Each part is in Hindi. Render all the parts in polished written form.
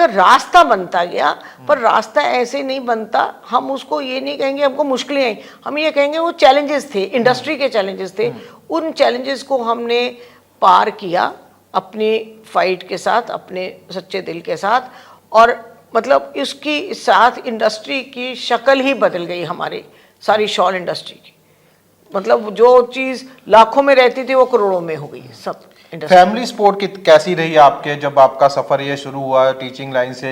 मतलब रास्ता बनता गया, पर रास्ता ऐसे नहीं बनता, हम उसको ये नहीं कहेंगे हमको मुश्किलें आई, हम ये कहेंगे वो चैलेंजेस थे, इंडस्ट्री के चैलेंजेस थे। उन चैलेंजेस को हमने पार किया अपनी फाइट के साथ, अपने सच्चे दिल के साथ, और मतलब इसकी साथ इंडस्ट्री की शक्ल ही बदल गई हमारी सारी शॉल इंडस्ट्री की। मतलब जो चीज़ लाखों में रहती थी वो करोड़ों में हो गई सब। फैमिली सपोर्ट की कैसी रही आपके, जब आपका सफ़र ये शुरू हुआ टीचिंग लाइन से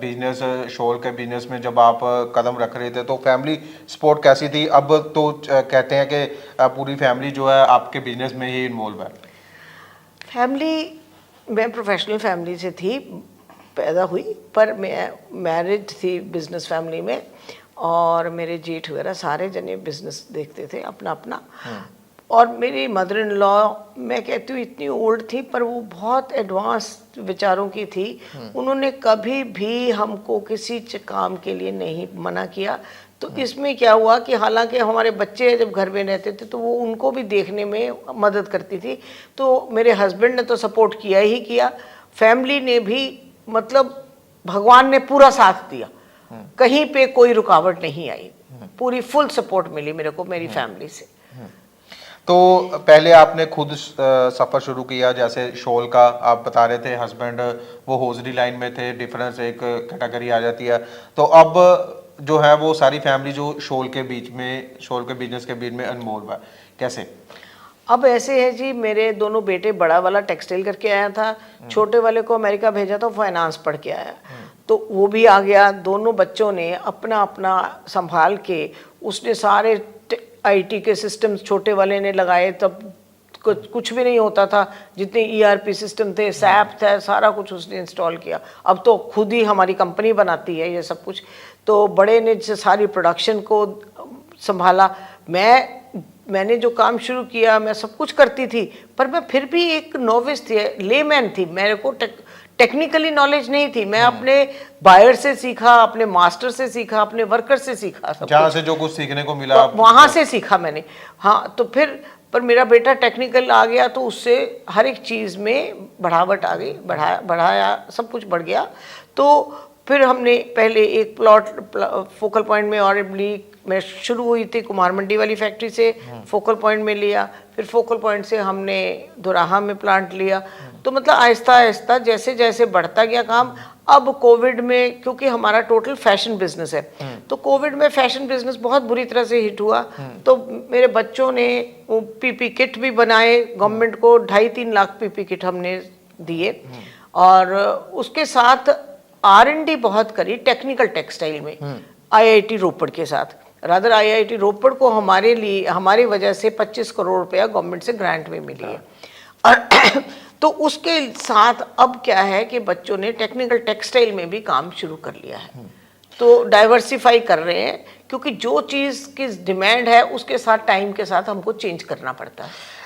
बिजनेस, शॉल के बिजनेस में जब आप कदम रख रहे थे, तो फैमिली सपोर्ट कैसी थी? अब तो कहते हैं कि पूरी फैमिली जो है आपके बिजनेस में ही इन्वॉल्व है। फैमिली, मैं प्रोफेशनल फैमिली से थी, पैदा हुई, पर मैं मैरिड थी बिजनेस फैमिली में, और मेरे जेठ वगैरह सारे जने बिजनेस देखते थे अपना अपना। और मेरी मदर इन लॉ, मैं कहती हूँ इतनी ओल्ड थी, पर वो बहुत एडवांस विचारों की थी। उन्होंने कभी भी हमको किसी काम के लिए नहीं मना किया। तो इसमें क्या हुआ कि हालांकि हमारे बच्चे जब घर में रहते थे तो वो उनको भी देखने में मदद करती थी, तो मेरे हस्बैंड ने तो सपोर्ट किया ही किया, फैमिली ने भी, मतलब भगवान ने पूरा साथ दिया, कहीं पे कोई रुकावट नहीं आई, पूरी फुल सपोर्ट मिली मेरे को मेरी फैमिली से। तो पहले आपने खुद सफ़र शुरू किया, जैसे शॉल का आप बता रहे थे, हस्बैंड वो हौजरी लाइन में थे, डिफरेंस एक कैटेगरी आ जाती है। तो अब जो है वो सारी फैमिली जो शॉल के बीच में, शॉल के बिजनेस के बीच में इन्वॉल्व है, कैसे? अब ऐसे है जी, मेरे दोनों बेटे, बड़ा वाला टेक्सटाइल करके आया था, छोटे वाले को अमेरिका भेजा था, फाइनेंस पढ़ के आया, तो वो भी आ गया। दोनों बच्चों ने अपना अपना संभाल के, उसने सारे आईटी के सिस्टम्स छोटे वाले ने लगाए, तब कुछ भी नहीं होता था, जितने ईआरपी सिस्टम थे, सैप था, सारा कुछ उसने इंस्टॉल किया। अब तो खुद ही हमारी कंपनी बनाती है ये सब कुछ। तो बड़े ने सारी प्रोडक्शन को संभाला। मैंने जो काम शुरू किया, मैं सब कुछ करती थी, पर मैं फिर भी एक नोविस थी, लेमैन थी, मेरे को टेक्निकली नॉलेज नहीं थी। मैं अपने बायर से सीखा, अपने मास्टर से सीखा, अपने वर्कर से सीखा, सब जहाँ से जो कुछ सीखने को मिला वहाँ से सीखा मैंने। हाँ, तो फिर पर मेरा बेटा टेक्निकल आ गया, तो उससे हर एक चीज़ में बढ़ावट आ गई, बढ़ाया, सब कुछ बढ़ गया। तो फिर हमने पहले एक प्लॉट फोकल पॉइंट में, और मैं शुरू हुई थी कुमार मंडी वाली फैक्ट्री से, फोकल पॉइंट में लिया, फिर फोकल पॉइंट से हमने दोराहा में प्लांट लिया। तो मतलब आहिस्ता आहिस्ता जैसे जैसे बढ़ता गया काम। अब कोविड में, क्योंकि हमारा टोटल फैशन बिजनेस है, तो कोविड में फैशन बिजनेस बहुत बुरी तरह से हिट हुआ। तो मेरे बच्चों ने वो पीपी किट भी बनाए, गवर्नमेंट को 2.5-3 लाख पीपी किट हमने दिए, और उसके साथ R&D बहुत करी टेक्निकल टेक्सटाइल में, आईआईटी रोपड़ के साथ। रादर आईआईटी रोपड़ को हमारे लिए, हमारी वजह से 25 करोड़ रुपया गवर्नमेंट से ग्रांट में मिली है। और तो उसके साथ अब क्या है कि बच्चों ने टेक्निकल टेक्सटाइल में भी काम शुरू कर लिया है, तो डाइवर्सिफाई कर रहे हैं, क्योंकि जो चीज़ की डिमांड है उसके साथ टाइम के साथ हमको चेंज करना पड़ता है।